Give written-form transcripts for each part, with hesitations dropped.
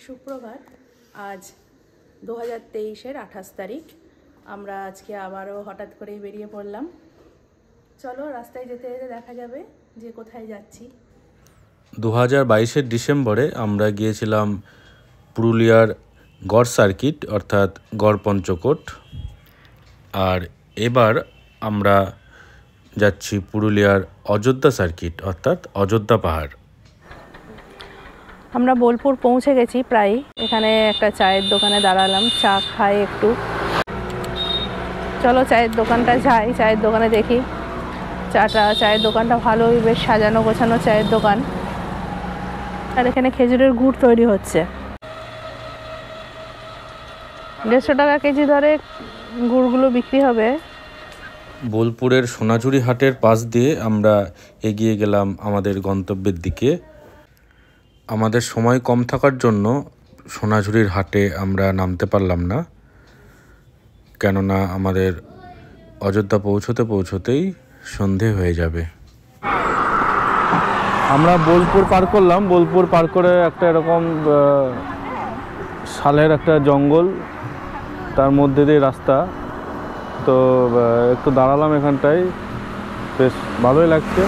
সুপ্রভাত। আজ 2023-এর 28 তারিখ। আমরা আজকে আবারও হঠাৎ করেই বেরিয়ে পড়লাম। চলো, রাস্তায় যেতে যেতে দেখা যাবে যে কোথায় যাচ্ছি। 2022-এর ডিসেম্বরে আমরা গিয়েছিলাম পুরুলিয়ার গড় সার্কিট অর্থাৎ গড় পঞ্চকোট। আর এবার আমরা যাচ্ছি পুরুলিয়ার অযোধ্যা সার্কিট অর্থাৎ অযোধ্যা পাহাড়। আমরা বোলপুর পৌঁছে গেছি প্রায়। এখানে একটা চায়ের দোকানে দাঁড়ালাম, চা খাই একটু। চলো চায়ের দোকানটা যাই, চায়ের দোকানে দেখি চায়ের দোকানটা ভালোই, বেশ সাজানো গোছানো চায়ের দোকান। আর এখানে খেজুরের গুড় তৈরি হচ্ছে। 150 টাকা কেজি ধরে গুড়গুলো বিক্রি হবে। বোলপুরের সোনাঝুরি হাটের পাশ দিয়ে আমরা এগিয়ে গেলাম আমাদের গন্তব্যের দিকে। আমাদের সময় কম থাকার জন্য সোনাঝুরির হাটে আমরা নামতে পারলাম না, কেননা আমাদের অযোধ্যা পৌঁছতেই সন্ধে হয়ে যাবে। আমরা বোলপুর পার করলাম। বোলপুর পার করে একটা এরকম শালের একটা জঙ্গল, তার মধ্যে দিয়ে রাস্তা। তো একটু দাঁড়ালাম এখানটায়, বেশ ভালোই লাগছে।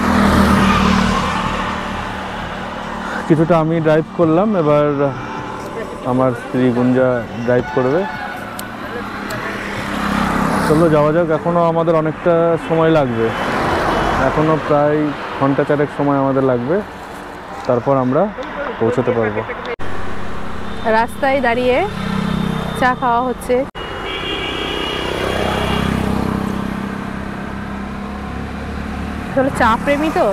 কিছুটা আমি ড্রাইভ করলাম, এবার আমার স্ত্রী গুঞ্জা ড্রাইভ করবে। চলো যাওয়া যাক। এখনও আমাদের অনেকটা সময় লাগবে, এখনও প্রায় ঘন্টা 4 সময় আমাদের লাগবে, তারপর আমরা পৌঁছতে পারবো। রাস্তায় দাঁড়িয়ে চা খাওয়া হচ্ছে। চা প্রেমী তো।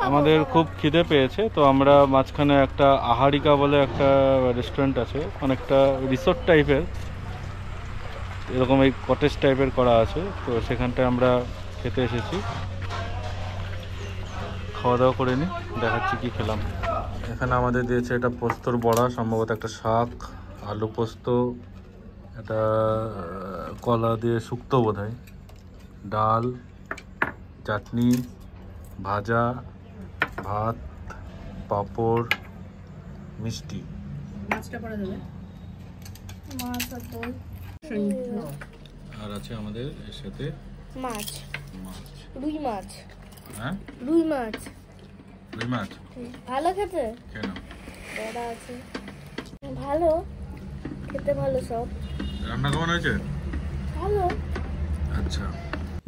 আমাদের খুব খিদে পেয়েছে, তো আমরা মাঝখানে একটা আহারিকা বলে একটা রেস্টুরেন্ট আছে, অনেকটা রিসোর্ট টাইপের, এরকম এই কটেজ টাইপের করা আছে। তো সেখানটায় আমরা খেতে এসেছি। খাওয়া দাওয়া করে নিই, দেখাচ্ছি কি খেলাম। এখানে আমাদের দিয়েছে এটা পোস্তর বড়া, সম্ভবত একটা শাক, আলু পোস্ত, এটা কলা দিয়ে শুক্তো বোধহয়, ডাল, চাটনি, ভাজা, ভাত, পাঁপড়, মিষ্টি। মাছটা পড়া যাবে, মাছ আর আছে আমাদের এর সাথে মাছ, রুই মাছ। হ্যাঁ, রুই মাছ ভালো খেতে। কেন বড়া আছে, ভালো খেতে, ভালো সব। রান্না কেমন হয়েছে? ভালো। আচ্ছা।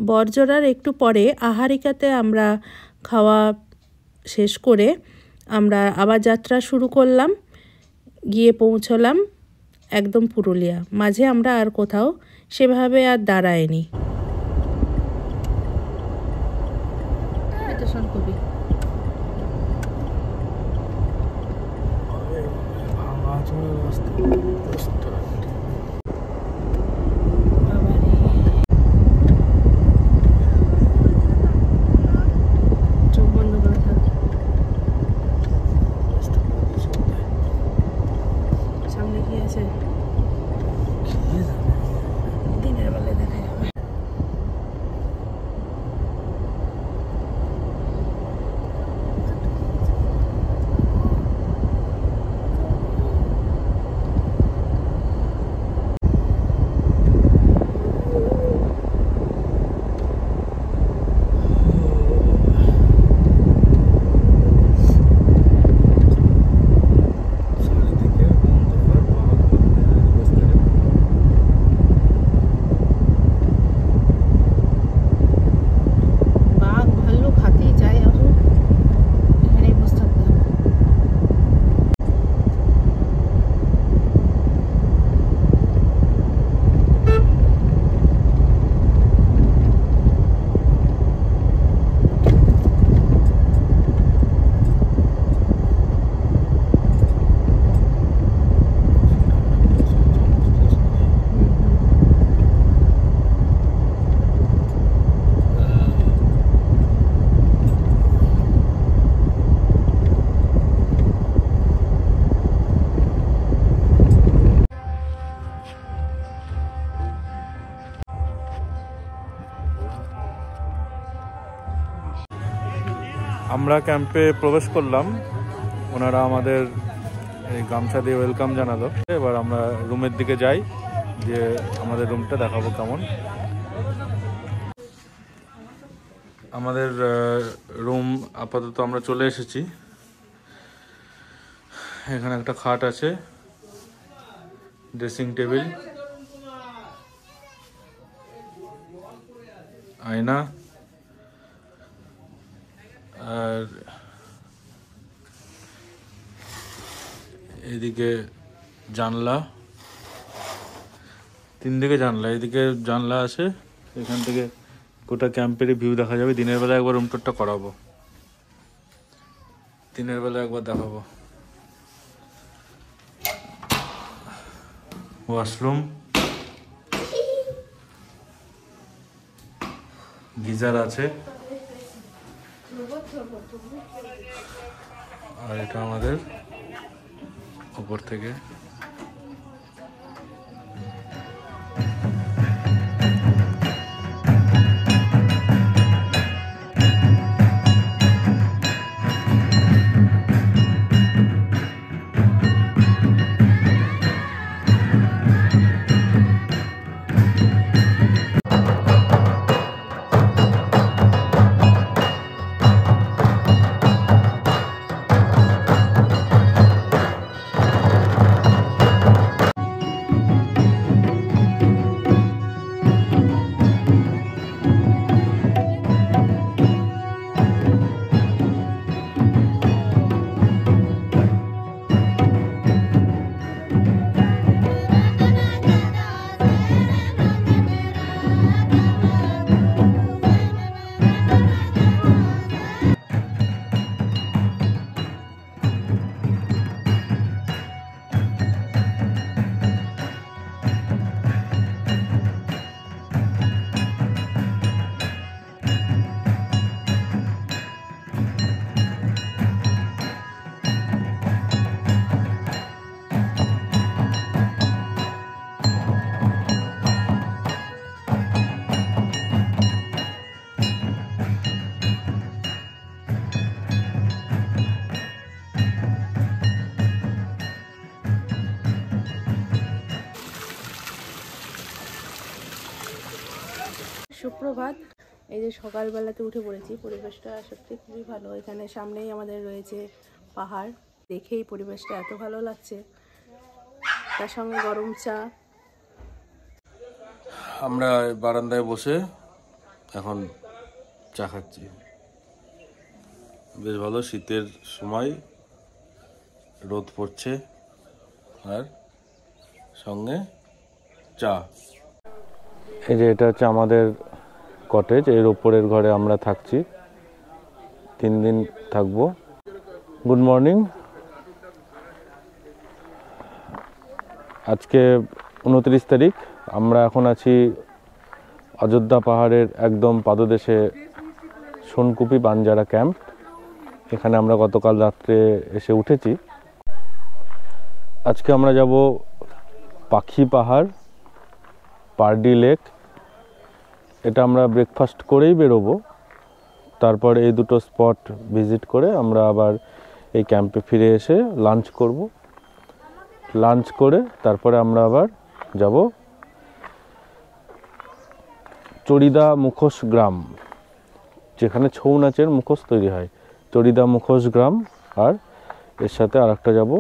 বরজরার একটু পরে আহারিকাতে আমরা খাওয়া শেষ করে আমরা আবার যাত্রা শুরু করলাম। গিয়ে পৌঁছলাম একদম পুরুলিয়া। মাঝে আমরা আর কোথাও সেভাবে আর দাঁড়াইনি। এটা শোনকবি। দিনের বেলায় দেখা যাবে। আমরা ক্যাম্পে প্রবেশ করলাম, ওনারা আমাদের এই গামছা দিয়ে ওয়েলকাম জানালো। এবার আমরা রুমের দিকে যাই, যে আমাদের রুমটা দেখাবো কেমন। আমাদের রুম আপাতত আমরা চলে এসেছি। এখানে একটা খাট আছে, ড্রেসিং টেবিল, আয়না, আর এদিকে জানলা, 3 দিকে জানলা, এদিকে জানলা আছে, এখান থেকে গোটা ক্যাম্পের ভিউ দেখা যাবে। দিনের বেলা একবার রুম টুরটা করাবো, দিনের বেলা একবার দেখাবো। ওয়াশরুম, গিজার আছে, আর এটা আমাদের উপর থেকে সুপ্রভাত। এই যে সকালবেলাতে উঠে পড়েছি, পরিবেশটা সত্যি খুবই ভালো। এখানে সামনেই আমাদের রয়েছে পাহাড়, দেখেই পরিবেশটা এত ভালো লাগছে, তার সঙ্গে গরম চা। আমরা বারান্দায় বসে এখন চা খাচ্ছি, বেশ ভালো। শীতের সময় রোদ পড়ছে, আর সঙ্গে চা। এই যে এটা হচ্ছে আমাদের কটেজ, এর ওপরের ঘরে আমরা থাকছি, 3 দিন থাকবো। Good morning. আজকে 29 তারিখ, আমরা এখন আছি অযোধ্যা পাহাড়ের একদম পাদদেশে সোনকুপি বাঞ্জারা ক্যাম্প। এখানে আমরা গতকাল রাত্রে এসে উঠেছি। আজকে আমরা যাব পাখি পাহাড়, পারডি লেক। এটা আমরা ব্রেকফাস্ট করেই বেরোবো, তারপর এই দুটো স্পট ভিজিট করে আমরা আবার এই ক্যাম্পে ফিরে এসে লাঞ্চ করব। লাঞ্চ করে তারপরে আমরা আবার যাব চড়িদা মুখোশ গ্রাম, যেখানে ছৌ নাচের মুখোশ তৈরি হয়, চড়িদা মুখোশ গ্রাম। আর এর সাথে আর একটা যাব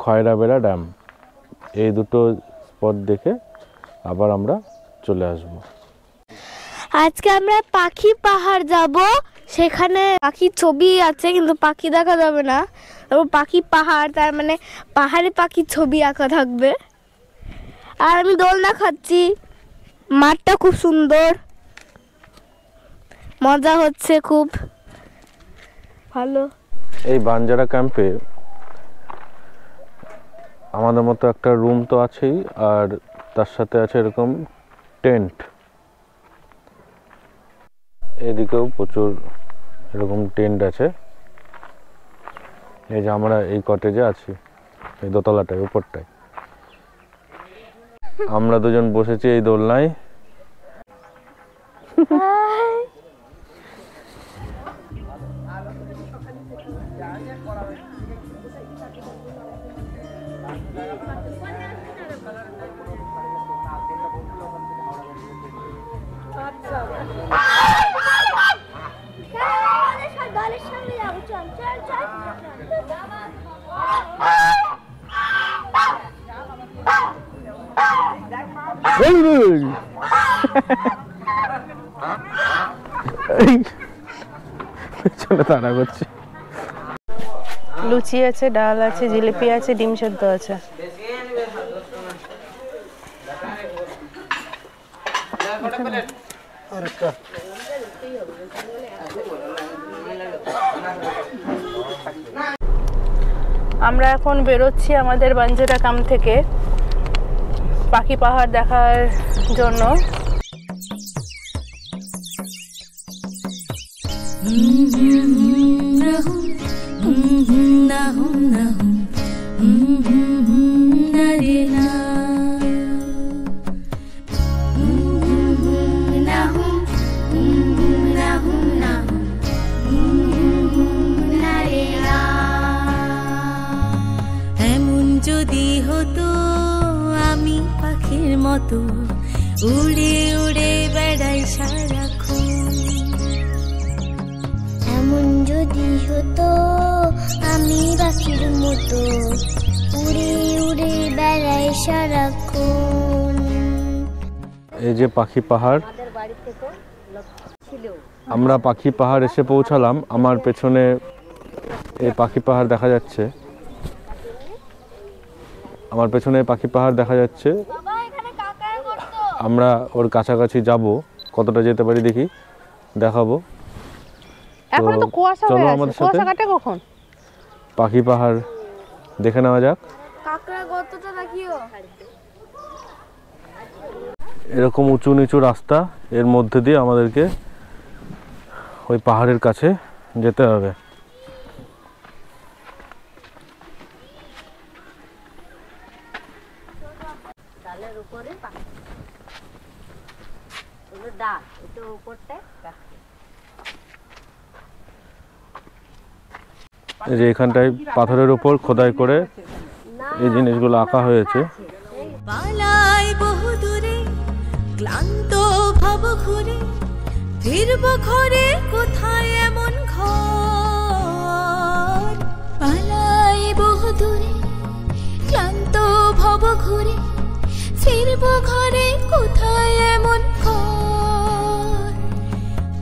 খয়রাবেড়া ড্যাম। এই দুটো স্পট দেখে আবার আমরা চলে আসব। আজকে আমরা পাখি পাহাড় যাব, সেখানে পাখির ছবি আছে কিন্তু পাখি দেখা যাবে না। তারপর পাখি পাহাড়, তার মানে পাহাড়ে পাখির ছবি আঁকা থাকবে। আর আমি দোলনা খাচ্ছি, মাঠটা খুব সুন্দর, মজা হচ্ছে খুব ভালো। এই বাঞ্জারা ক্যাম্পে আমাদের মতো একটা রুম তো আছেই, আর তার সাথে আছে এরকম টেন্ট। এদিকেও প্রচুর এরকম টেন্ট আছে। এই যে আমরা এই কটেজে আছি, এই দোতলাটায় উপরটায় আমরা দুজন বসেছি এই দোলনায়। তাড়া করছে। লুচি আছে, ডাল আছে, জিলিপি আছে, ডিম সেদ্ধ আছে। আমরা এখন বেরোচ্ছি আমাদের বাঞ্জেরা কাম থেকে পাখি পাহাড় দেখার জন্য। যদি হতো আমি পাখির মতো উড়ে উড়ে বেড়াই সারাক্ষণ, এমন যদি হতো আমি পাখির মতো উড়ে উড়ে বেড়াই সারাক্ষণ। এই যে পাখি পাহাড়, আমরা পাখি পাহাড় এসে পৌঁছালাম। আমার পেছনে এই পাখি পাহাড় দেখা যাচ্ছে, আমার পেছনে পাখি পাহাড় দেখা যাচ্ছে। আমরা ওর কাছাকাছি যাব, কতটা যেতে পারি দেখি, দেখাবো। এখন তো কুয়াশা হয়ে আছে, কুয়াশা কাটে কখন? পাখি পাহাড় দেখে নেওয়া যাক। কাকড়া গর্তটা দেখিও। এরকম উঁচু নিচু রাস্তা, এর মধ্যে দিয়ে আমাদেরকে ওই পাহাড়ের কাছে যেতে হবে। এই যে এখানটায় পাথরের উপর খোদাই করে এই জিনিসগুলো আঁকা হয়েছে। পালাই বহু দূরে ক্লান্ত ভাব ঘুরে, ফিরব ঘরে কোথায় এমন ঘর। পালাই বহু দূরে ক্লান্ত ভাব ঘুরে, ফিরব ঘরে কোথায় এমন ঘর।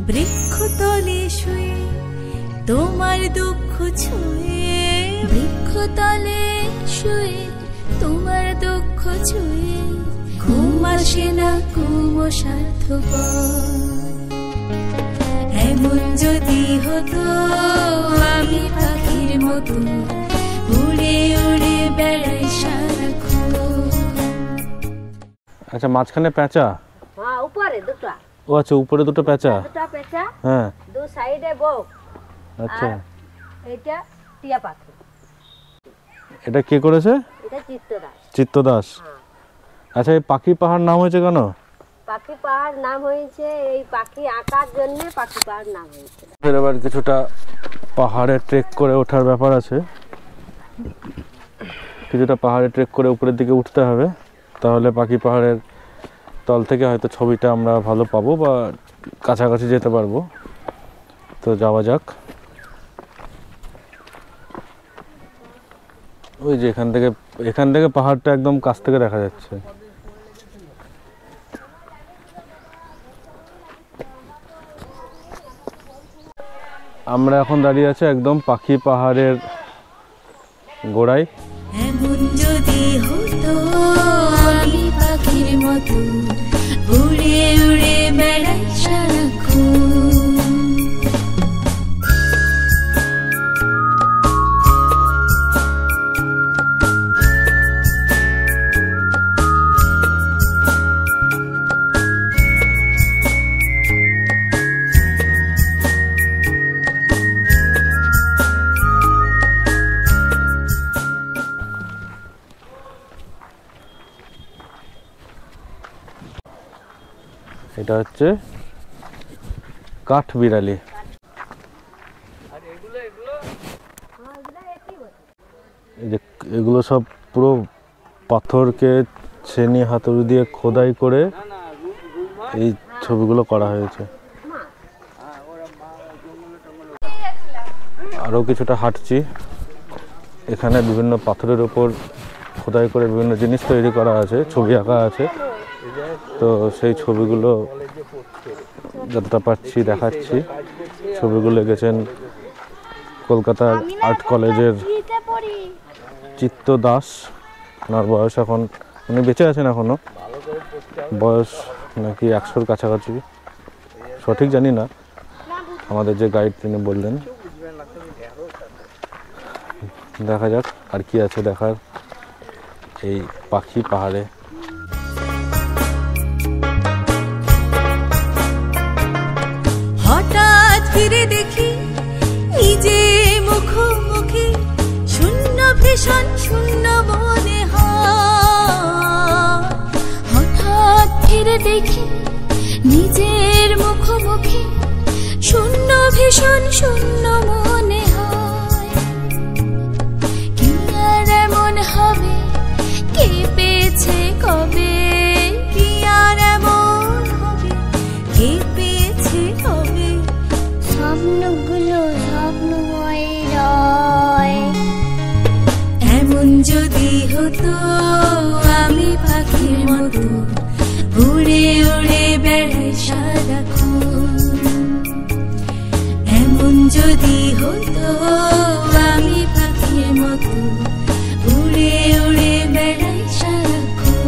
বৃক্ষতলে শুয়ে তোমার দুঃখ ছুঁয়ে, বৃক্ষতলে শুয়ে তোমার দুঃখ ছুঁয়ে, ঘুম আসে না ঘুম স্বার্থপর। এমন যদি হতো আমি পাখির মতো উড়ে উড়ে বেড়াই সারাক্ষণ। আচ্ছা, মাঝখানে প্যাঁচা? হ্যাঁ, উপরে দুটো। ও আচ্ছা, উপরে দুটো প্যাঁচা। দুটো পেঁচা, হ্যাঁ, দু সাইডে বক। আচ্ছা, এটা টিয়া পাখি। এটা কে করেছে? এটা চিত্তদাস। চিত্তদাস। আচ্ছা, এই পাখি পাহাড় নাম হয়েছে কেন? পাখি পাহাড় নাম হয়েছে এই পাখি আঁকার জন্য পাখি পাহাড় নাম হয়েছে। এবার কিছুটা পাহাড়ে ট্রেক করে ওঠার ব্যাপার আছে, কিছুটা পাহাড়ে ট্রেক করে উপরের দিকে উঠতে হবে, তাহলে পাখি পাহাড়ের তল থেকে হয়তো ছবিটা আমরা ভালো পাবো বা কাছাকাছি যেতে পারবো। তো যাওয়া যাক। ওই যে এখান থেকে পাহাড়টা একদম কাছ থেকে দেখা যাচ্ছে। আমরা এখন দাঁড়িয়ে আছি একদম পাখি পাহাড়ের গোড়ায়। এমন যদি হতো আমি পাখির মতো উড়ে উড়ে বেড়াই সারাক্ষণ। এটা হচ্ছে কাঠবিড়ালি। এই যে এগুলো সব পুরো পাথরকে ছেনি হাতুড়ি দিয়ে খোদাই করে এই ছবিগুলো করা হয়েছে। আরও কিছুটা হাঁটছি, এখানে বিভিন্ন পাথরের উপর খোদাই করে বিভিন্ন জিনিস তৈরি করা আছে, ছবি আঁকা আছে। তো সেই ছবিগুলো যতটা পাচ্ছি দেখাচ্ছি। ছবিগুলো এঁকেছেন কলকাতার আর্ট কলেজের চিত্ত দাস। ওনার বয়স এখন, উনি বেঁচে আছেন এখনও, বয়স নাকি 100-র কাছাকাছি, সঠিক জানি না। আমাদের যে গাইড তিনি বললেন। দেখা যাক আর কি আছে দেখার এই পাখি পাহাড়ে। হঠাৎ ফিরে দেখি নিজে মুখোমুখি, শূন্য ভীষণ শূন্য মনে হয়। হঠাৎ ফিরে দেখি নিজের মুখোমুখি, শূন্য ভীষণ শূন্য মনে হয়। কি আর এমন হবে, কে পেয়েছে কবে, কি আর এমন হবে, কে পেয়েছে কবে। স্বপ্নগুলো স্বপ্ন হয়ে রয়। এমন যদি হতো আমি পাখির মতো উড়ে উড়ে বেড়াই সারাক্ষণ। এমন যদি হতো আমি পাখির মতো উড়ে উড়ে বেড়াই সারাক্ষণ।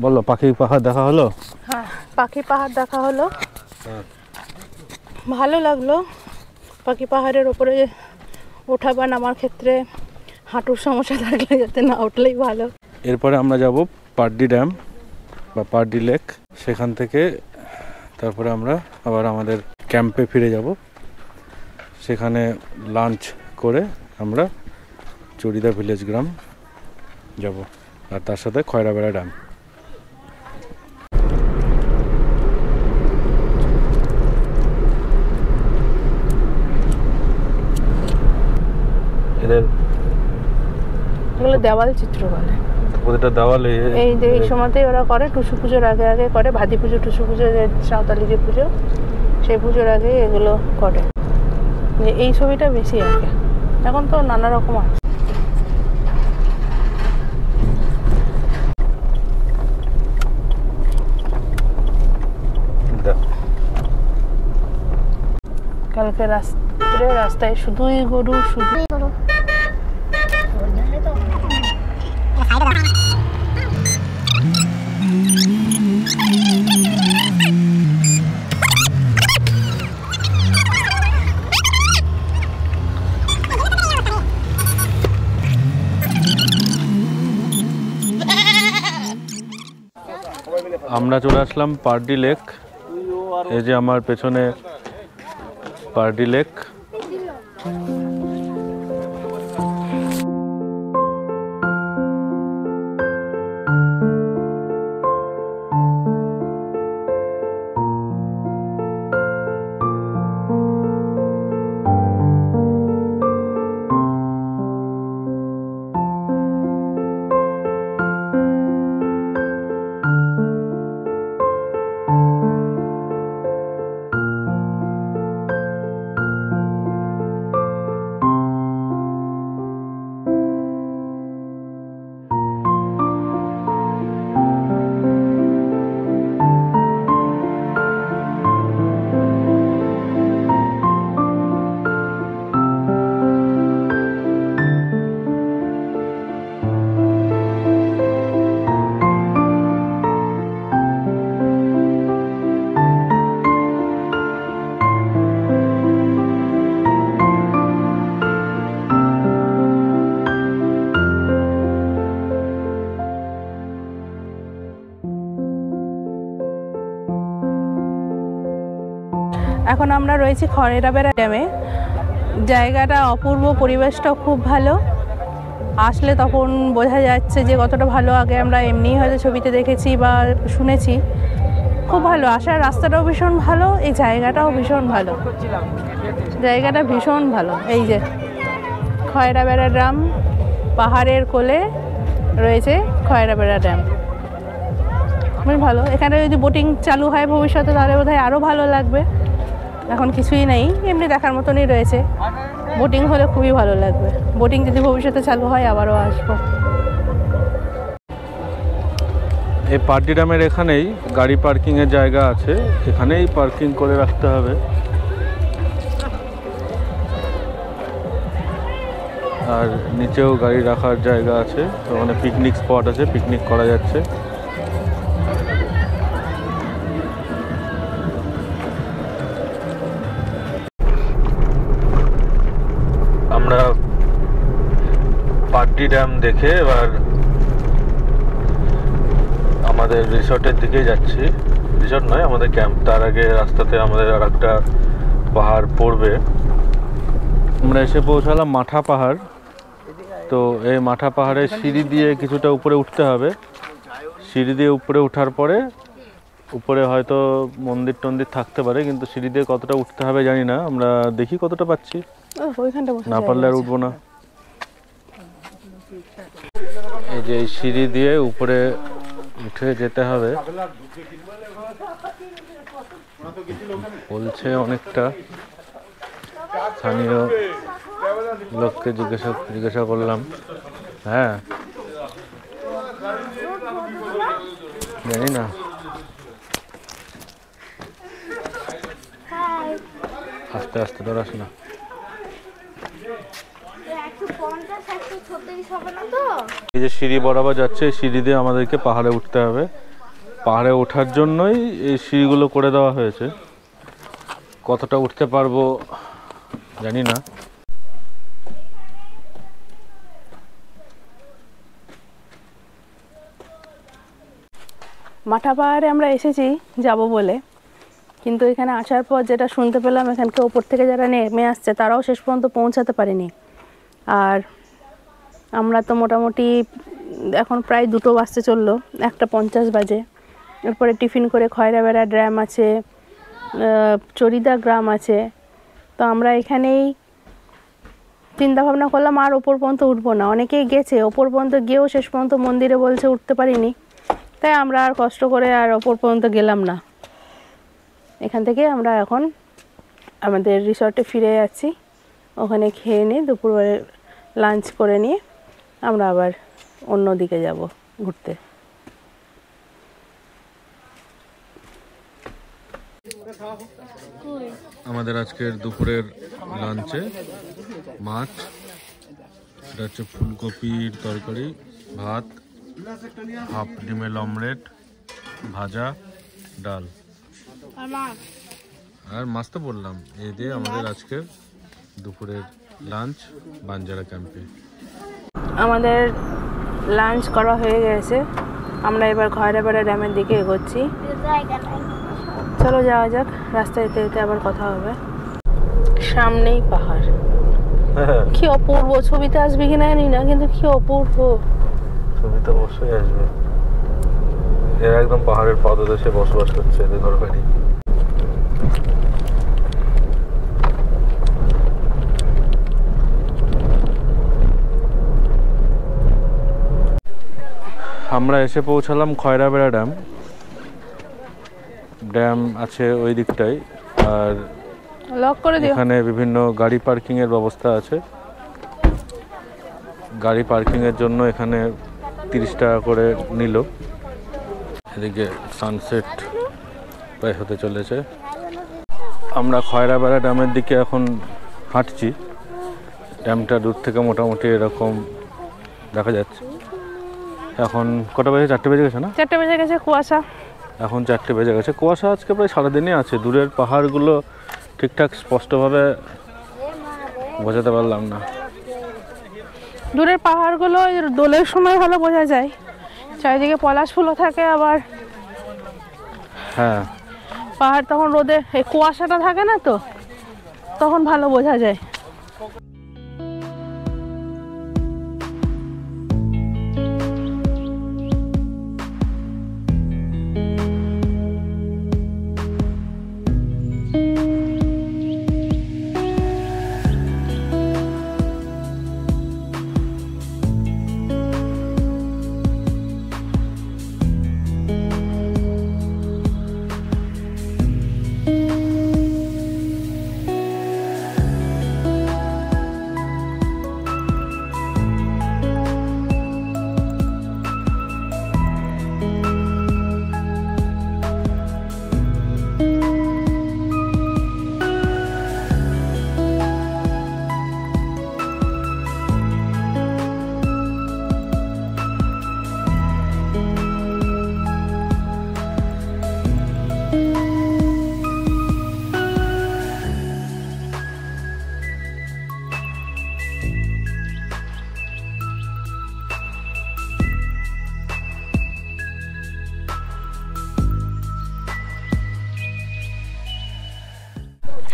বলো, পাখি পাহাড় দেখা হলো? হ্যাঁ, পাখি পাহাড় দেখা হলো, ভালো লাগলো। পাখি পাহাড়ের ওপরে ওঠা বা নামার ক্ষেত্রে হাঁটুর সমস্যা থাকলে যাতে না উঠলেই ভালো। এরপরে আমরা যাব পারডি ড্যাম বা পারডি লেক। সেখান থেকে তারপরে আমরা আবার আমাদের ক্যাম্পে ফিরে যাব। সেখানে লাঞ্চ করে আমরা চড়িদা ভিলেজ গ্রাম যাব, আর তার সাথে খয়রাবেড়া ড্যাম। এগুলো দেওয়াল চিত্র বলে। প্রতিটা দেওয়ালে এই যে এই সময়তেই ওরা করে, টুসু পুজোর আগে আগে করে, ভাদি পুজো টুসু পুজো, যে সাঁওতালি যে পুজো, সেই পুজোর আগে এগুলো করে। যে এই ছবিটা বেশি আঁকে, এখন তো নানা রকম আছে। কালকে রাস্তায় শুধুই গরু, শুধু গরু। আমরা চলে আসলাম পারডি লেক। এই যে আমার পেছনে পারডি লেক। এখন আমরা রয়েছি খয়রাবেড়া ড্যামে। জায়গাটা অপূর্ব, পরিবেশটাও খুব ভালো। আসলে তখন বোঝা যাচ্ছে যে কতটা ভালো। আগে আমরা এমনিই হয়তো ছবিতে দেখেছি বা শুনেছি। খুব ভালো, আসার রাস্তাটাও ভীষণ ভালো, এই জায়গাটাও ভীষণ ভালো, জায়গাটা ভীষণ ভালো। এই যে খয়রাবেড়া ড্যাম, পাহাড়ের কোলে রয়েছে খয়রাবেড়া ড্যাম, বেশ ভালো। এখানে যদি বোটিং চালু হয় ভবিষ্যতে তাহলে বোধহয় আরও ভালো লাগবে। এখন কিছুই নেই, এমনি দেখার মতনই রয়েছে। বোটিং হলে খুবই ভালো লাগবে। বোটিং যদি ভবিষ্যতে চালু হয় আবারও আসবো। এই পার্টি ড্যামের এখানেই গাড়ি পার্কিংয়ের জায়গা আছে, এখানেই পার্কিং করে রাখতে হবে। আর নিচেও গাড়ি রাখার জায়গা আছে, ওখানে পিকনিক স্পট আছে, পিকনিক করা যাচ্ছে। আমরা পার্টি ড্যাম দেখে এবার আমাদের রিসর্টের দিকে যাচ্ছি। রিসর্ট নয়, আমাদের ক্যাম্প। তার আগে রাস্তাতে আমাদের আর একটা পাহাড় পড়বে। আমরা এসে পৌঁছালাম মাঠা পাহাড়। তো এই মাঠা পাহাড়ের সিঁড়ি দিয়ে কিছুটা উপরে উঠতে হবে। সিঁড়ি দিয়ে উপরে ওঠার পরে উপরে হয়তো মন্দির টন্দির থাকতে পারে, কিন্তু সিঁড়ি দিয়ে কতটা উঠতে হবে জানি না। আমরা দেখি কতটা পাচ্ছি, না পারলে আর উঠবো না। এই যে এই সিঁড়ি দিয়ে উপরে উঠে যেতে হবে বলছে অনেকটা। স্থানীয় লোককে জিজ্ঞাসা করলাম। হ্যাঁ, জানি না। আস্তে আস্তে ধরাস না। এই যে সিঁড়ি বরাবর যাচ্ছে, সিঁড়ি দিয়ে আমাদেরকে পাহাড়ে উঠতে হবে। পাহাড়ে ওঠার জন্যই এই সিঁড়িগুলো করে দেওয়া হয়েছে। কতটা উঠতে পারবো জানি না। মাঠা পাহাড়ে আমরা এসেছি যাব বলে, কিন্তু এখানে আসার পর যেটা শুনতে পেলাম, এখানকে ওপর থেকে যারা নেমে আসছে তারাও শেষ পর্যন্ত পৌঁছাতে পারেনি। আর আমরা তো মোটামুটি এখন প্রায় 2টো বাজতে চললো, 1:50 বাজে। এরপরে টিফিন করে খয়রাবেড়া ড্যাম আছে, চরিদা গ্রাম আছে। তো আমরা এখানেই চিন্তা ভাবনা করলাম আর ওপর পর্যন্ত উঠবো না। অনেকেই গেছে ওপর পর্যন্ত, গিয়েও শেষ পর্যন্ত মন্দিরে বলছে উঠতে পারিনি। তাই আমরা আর কষ্ট করে আর ওপর পর্যন্ত গেলাম না। এখান থেকে আমরা এখন আমাদের রিসর্টে ফিরে যাচ্ছি। ওখানে খেয়ে নিয়ে দুপুরবেলা লাঞ্চ করে নিয়ে আমরা আবার অন্য দিকে যাব ঘুরতে। আমাদের আজকের দুপুরের লাঞ্চে মাছ, এটা হচ্ছে ফুলকপির তরকারি, ভাত, হাফ ডিমের অমলেট, ভাজা, ডাল আর মাছ তো বললাম। এই দিয়ে আমাদের আজকের দুপুরের লাঞ্চ বাঞ্জারা ক্যাম্পে। আমাদের লাঞ্চ করা হয়ে গেছে, আমরা এবার খয়রাবেড়া ড্যামের দিকে এগোচ্ছি। চলো যাওয়া যাক, রাস্তায় যেতে যেতে আবার কথা হবে। সামনেই পাহাড়, কি অপূর্ব। ছবিতে আসবে কিনা জানি না, কিন্তু কি অপূর্ব। ছবিতে অবশ্যই আসবে। এরা একদম পাহাড়ের পাদদেশে বসবাস করছে, এদের ঘর বাড়ি। আমরা এসে পৌঁছালাম খয়রাবেড়া ড্যাম। ড্যাম আছে ওই দিকটাই, আর লক করে দিও। এখানে বিভিন্ন গাড়ি পার্কিং এর ব্যবস্থা আছে। গাড়ি পার্কিং এর জন্য এখানে 30 টাকা করে নিল। এদিকে সানসেট প্রায় হতে চলেছে। আমরা খয়রাবেড়া ড্যামের দিকে এখন হাঁটছি। ড্যামটা দূর থেকে মোটামুটি এরকম দেখা যাচ্ছে। এখন কটা বাজে? 4টে বেজে গেছে না? 4টে বেজে গেছে। কুয়াশা, এখন 4টে বেজে গেছে। কুয়াশা আজকে প্রায় সারাদিনই আছে। দূরের পাহাড়গুলো ঠিকঠাক স্পষ্টভাবে বোঝাতে পারলাম না। দূরের পাহাড়গুলো দোলের সময় ভালো বোঝা যায়, চারিদিকে পলাশ ফুলও থাকে। আবার হ্যাঁ, পাহাড় তখন রোদে, এই কুয়াশাটা থাকে না তো, তখন ভালো বোঝা যায়।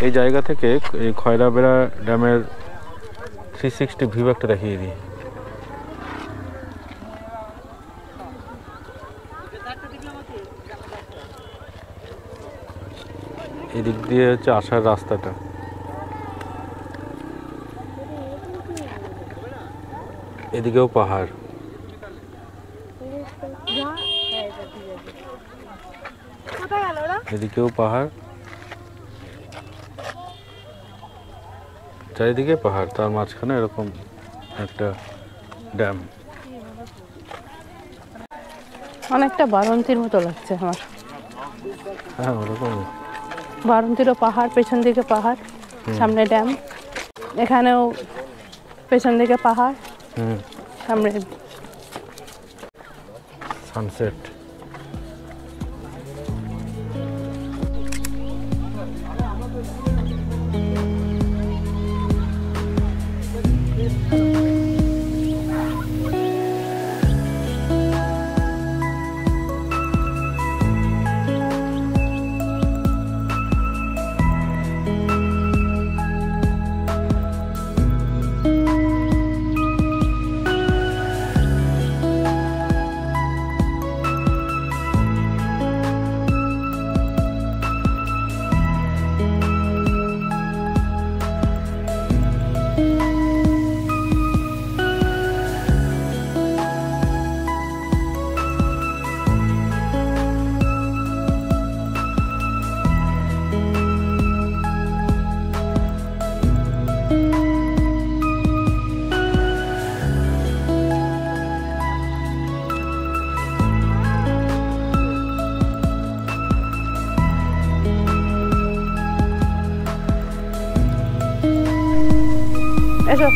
এই জায়গা থেকে এই খয়রাবেড়া ড্যামের 360 ভিউ একটা দেখিয়ে দিই। এদিক দিয়ে হচ্ছে আসার রাস্তাটা। এদিকেও পাহাড়, এদিকেও পাহাড়, চারিদিকে পাহাড়, তার মাঝখানে এরকম একটা ড্যাম। অনেকটা বারন্তির মতো লাগছে আমার। হ্যাঁ ওরকম বারন্তিরও পাহাড়, পেছন দিকে পাহাড়, সামনে ড্যাম, এখানেও পেছন দিকে পাহাড়, সামনে সানসেট। এসো,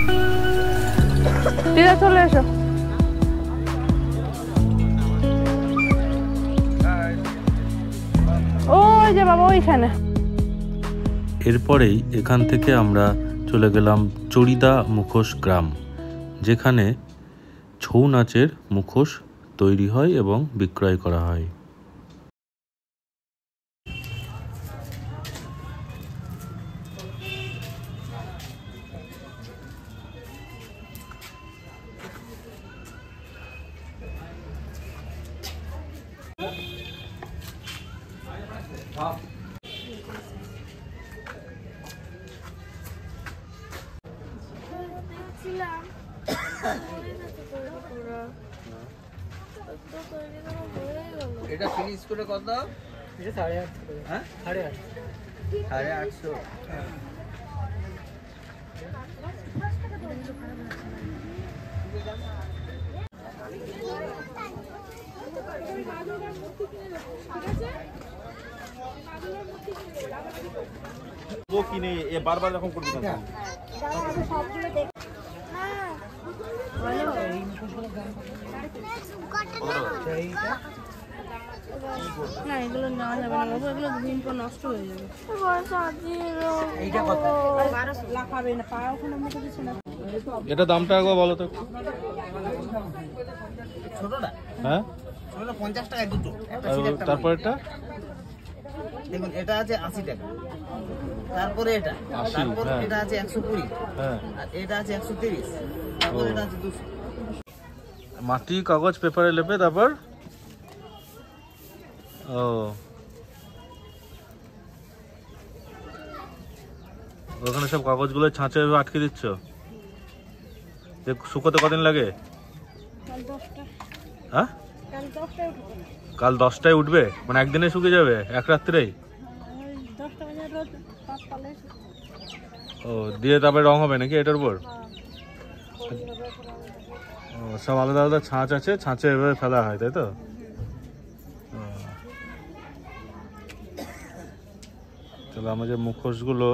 দিদা চলে এসো। ওই যে বাবা ওইখানে। এরপরেই এখান থেকে আমরা চলে গেলাম চড়িদা মুখোশ গ্রাম, যেখানে ছৌ নাচের মুখোশ তৈরি হয় এবং বিক্রয় করা হয়। এটা ফিনিশ করে কত? এটা 850 করে। হ্যাঁ 850। 850। वो किने ये बार-बार এরকম করবি না। না এগুলো নেওয়া যাবে না বাবু, এগুলো দিন পর নষ্ট হয়ে যাবে। এইটা কত? লাফাবে না, পা ওখানে মুখে দিচ্ছে না। এটা দামটা একবার বলো তো। ছোটটা? হ্যাঁ ছোটটা 50 টাকায় দুটো। একটা আর ছিল একটা। তারপরটা দেখুন এটা আছে 80 টাকা। তারপরে এটা, 80, তারপর হ্যাঁ। এটা আছে 120, হ্যাঁ আর এটা আছে 130, তারপর এটা আছে 200। মাটি কাগজ পেপারে লেপে তারপর ও ওখানে সব কাগজগুলো ছাঁচে আটকে দিচ্ছ। শুকোতে কদিন লাগে? হ্যাঁ কাল 10টায় উঠবে, মানে একদিনে শুকিয়ে যাবে এক রাত্রেই? ও দিয়ে তারপরে রং হবে নাকি এটার উপর? ও সব আলাদা আলাদা ছাঁচ আছে, ছাঁচে এভাবে ফেলা হয় তাই তো? তাহলে আমরা যে মুখোশগুলো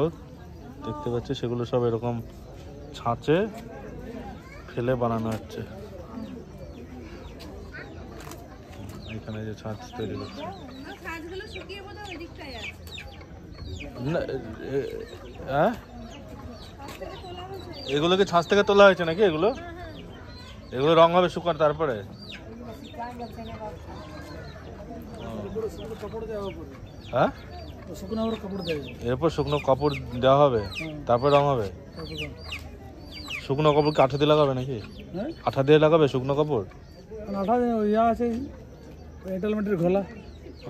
দেখতে পাচ্ছি সেগুলো সব এরকম ছাঁচে ফেলে বানানো হচ্ছে। এখানে যে ছাঁচ তৈরি করছে হ্যাঁ, এগুলোকে ছাঁচ থেকে তোলা হয়েছে নাকি? এগুলো এগুলো রং হবে শুকার তারপরে? হ্যাঁ শুকনো করে কাপড় দেবে, এরপর শুকনো কাপড় দেওয়া হবে, তারপর রং হবে। শুকনো কাপড় কি আঠা দিয়ে লাগাবে নাকি? হ্যাঁ আঠা দিয়ে লাগাবে শুকনো কাপড়? আঠা ইয়া আছে এঁটেল মাটির ঘোলা,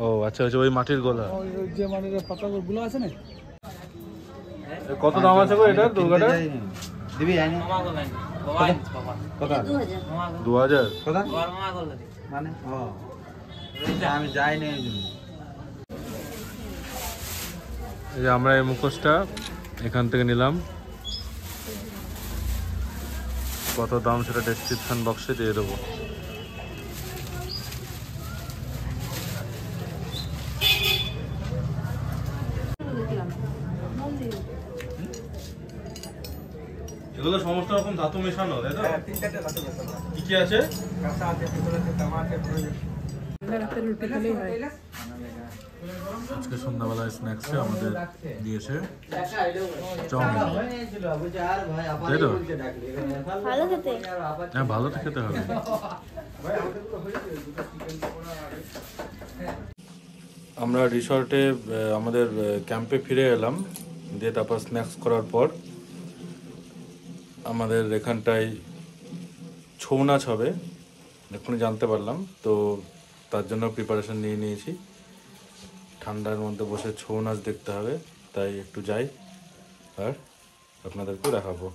ও আচ্ছা আচ্ছা, ওই মাটির গোলা। ওই যে মাটির পাতাগুলো আছে না। কত দাম আছে গো এটা দুর্গাটা? দিবি আইনি কত 2000 কত মানে ও আমি যাই না এই জন্য। এই যে আমরা এই মুখোশটা এখান থেকে নিলাম, কত দাম সেটা ডেসক্রিপশন বক্সে দিয়ে দেবো। এগুলো সমস্ত রকম ধাতু মেশানো, তাই তো? কি কি আছে? আজকে সন্ধ্যাবেলায় স্ন্যাক্সে আমাদের দিয়েছে চাউমিন, তাই তো? ভালো খেতে। হ্যাঁ ভালো তো খেতে হবে। আমরা রিসর্টে আমাদের ক্যাম্পে ফিরে এলাম, দিয়ে তারপর স্ন্যাক্স করার পর আমাদের এখানটায় ছৌ নাচ হবে এক্ষুনি জানতে পারলাম, তো তার জন্য প্রিপারেশন নিয়ে নিয়েছি। ঠান্ডার মধ্যে বসে ছৌ নাচ দেখতে হবে, তাই একটু যাই আর আপনাদেরকেও দেখাবো।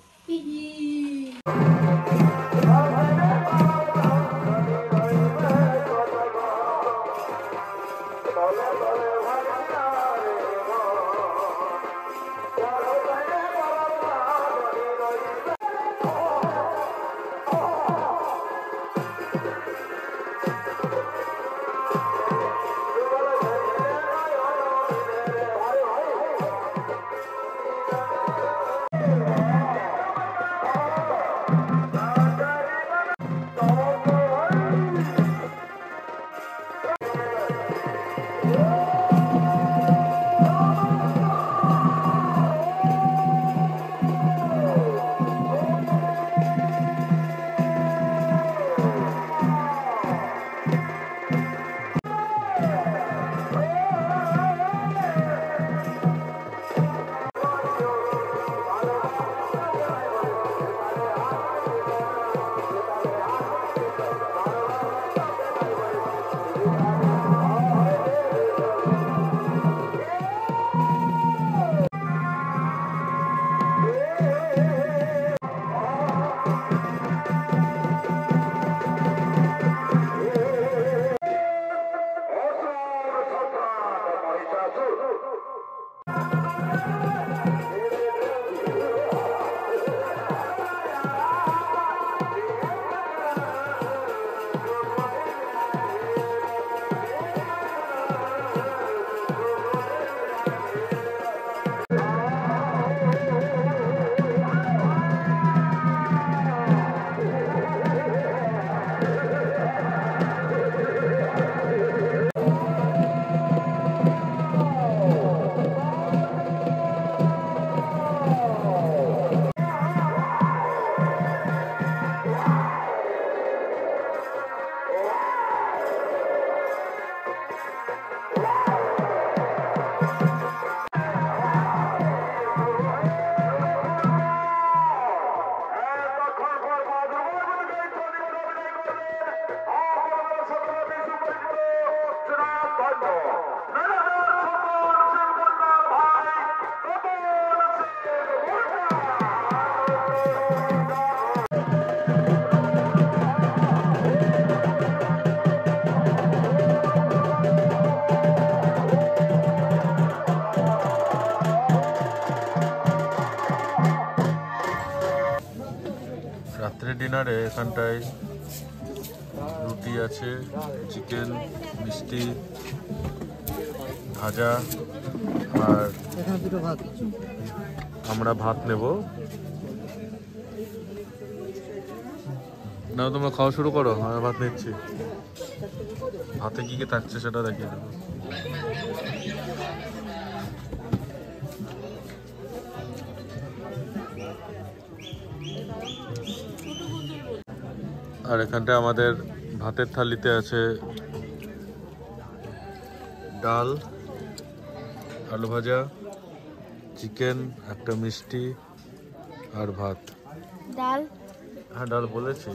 রাত্রের ডিনারে এখানটায় রুটি আছে, চিকেন, মিষ্টি, ভাজা, আর আমরা ভাত নেব। না তোমরা খাওয়া শুরু করো, আমরা ভাত নিচ্ছি। ভাতে কি কি থাকছে সেটা দেখিয়ে দেবো। আর এখানটা আমাদের ভাতের থালিতে আছে ডাল, আলু ভাজা, চিকেন, একটা মিষ্টি আর ভাত। ডাল। হ্যাঁ ডাল বলেছি।